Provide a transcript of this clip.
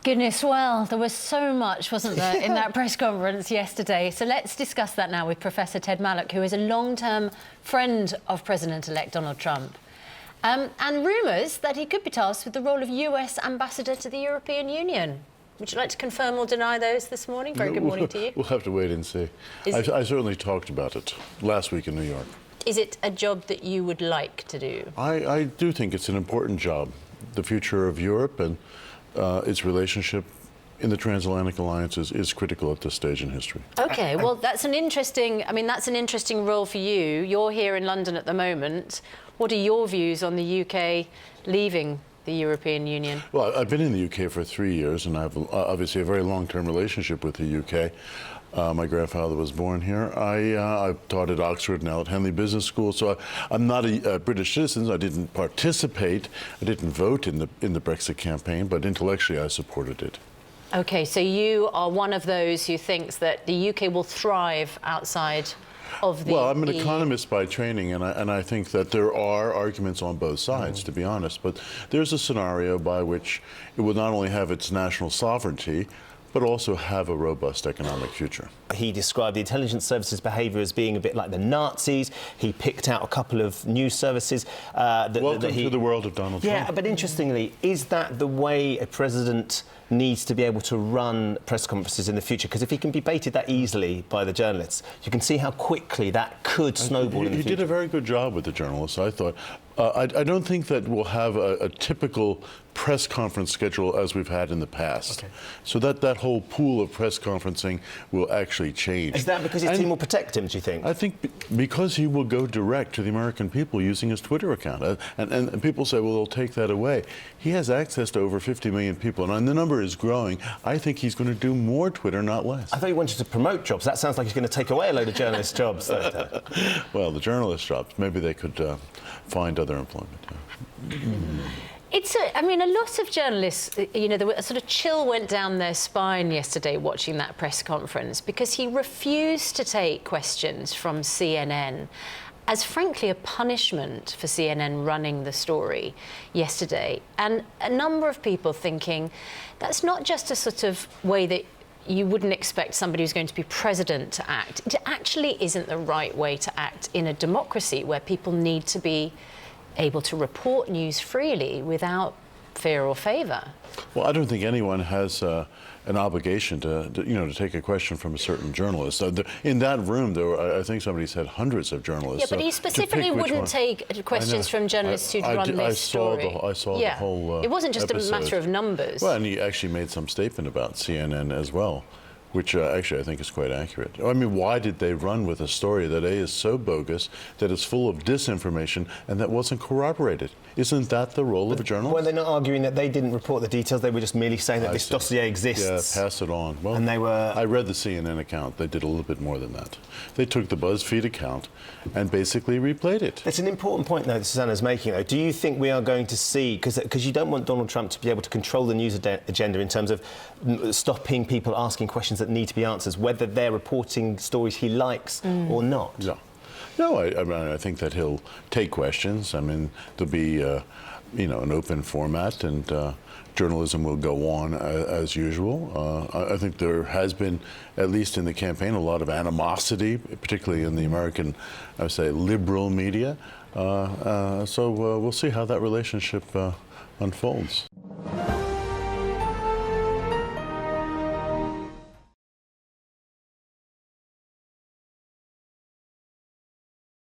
Goodness, well, there was so much, wasn't there, in that press conference yesterday. So let's discuss that now with Professor Ted Malloch, who is a long-term friend of President-elect Donald Trump. And rumours that he could be tasked with the role of US ambassador to the European Union. Would you like to confirm or deny those this morning? Very good morning to you. We'll have to wait and see. I certainly talked about it last week in New York. Is it a job that you would like to do? I do think it's an important job. The future of Europe and its relationship in the transatlantic alliance is critical at this stage in history. OK, well, that's an interesting role for you. You're here in London at the moment. What are your views on the UK leaving the European Union? Well, I've been in the UK for 3 years, and I have obviously a very long-term relationship with the UK. My grandfather was born here. I taught at Oxford, now at Henley Business School, so I'm not a British citizen. I didn't participate. I didn't vote in the Brexit campaign, but intellectually I supported it. OK, so you are one of those who thinks that the UK will thrive outside of the Well, I'm an EU. economist by training, and I think that there are arguments on both sides, to be honest. But there's a scenario by which it will not only have its national sovereignty, but also have a robust economic future. He described the intelligence services behaviour as being a bit like the Nazis. He picked out a couple of news services Welcome to the world of Donald Trump. Yeah, but interestingly, is that the way a president needs to be able to run press conferences in the future? Because if he can be baited that easily by the journalists, you can see how quickly that could snowball in the future. He did a very good job with the journalists, I thought. I don't think that we'll have a typical press conference schedule as we've had in the past. Okay. So that whole pool of press conferencing will actually change. Is that because his team will protect him, do you think? I think because he will go direct to the American people using his Twitter account. And people say, well, they'll take that away. He has access to over 50 million people, and the number is growing. I think he's going to do more Twitter, not less. I thought he wanted to promote jobs. That sounds like he's going to take away a load of journalists' jobs. Well, the journalists' jobs, maybe they could find other employment. I mean, a lot of journalists, you know, a sort of chill went down their spine yesterday watching that press conference because he refused to take questions from CNN as, frankly, a punishment for CNN running the story yesterday. And a number of people thinking that's not just a sort of way that you wouldn't expect somebody who's going to be president to act. It actually isn't the right way to act in a democracy where people need to be able to report news freely without fear or favour. Well, I don't think anyone has an obligation to take a question from a certain journalist. In that room, there were, I think somebody said, hundreds of journalists. Yeah, but he specifically wouldn't take questions from journalists who'd run this story. I saw the whole It wasn't just episode. a matter of numbers. Well, and he actually made some statement about CNN as well, which actually I think is quite accurate. I mean, why did they run with a story that, A, is so bogus, that is full of disinformation, and that wasn't corroborated? Isn't that the role of a journalist? Well, they're not arguing that they didn't report the details. They were just merely saying that this dossier exists. Yeah, pass it on. Well, and they were... I read the CNN account. They did a little bit more than that. They took the BuzzFeed account and basically replayed it. It's an important point, though, that Susanna's making, though. Do you think we are going to see... Because you don't want Donald Trump to be able to control the news agenda in terms of stopping people asking questions that need to be answered, whether they're reporting stories he likes or not. Yeah. No, I think that he'll take questions. I mean, there'll be, an open format, and journalism will go on as usual. I think there has been, at least in the campaign, a lot of animosity, particularly in the American, I would say, liberal media. So we'll see how that relationship unfolds.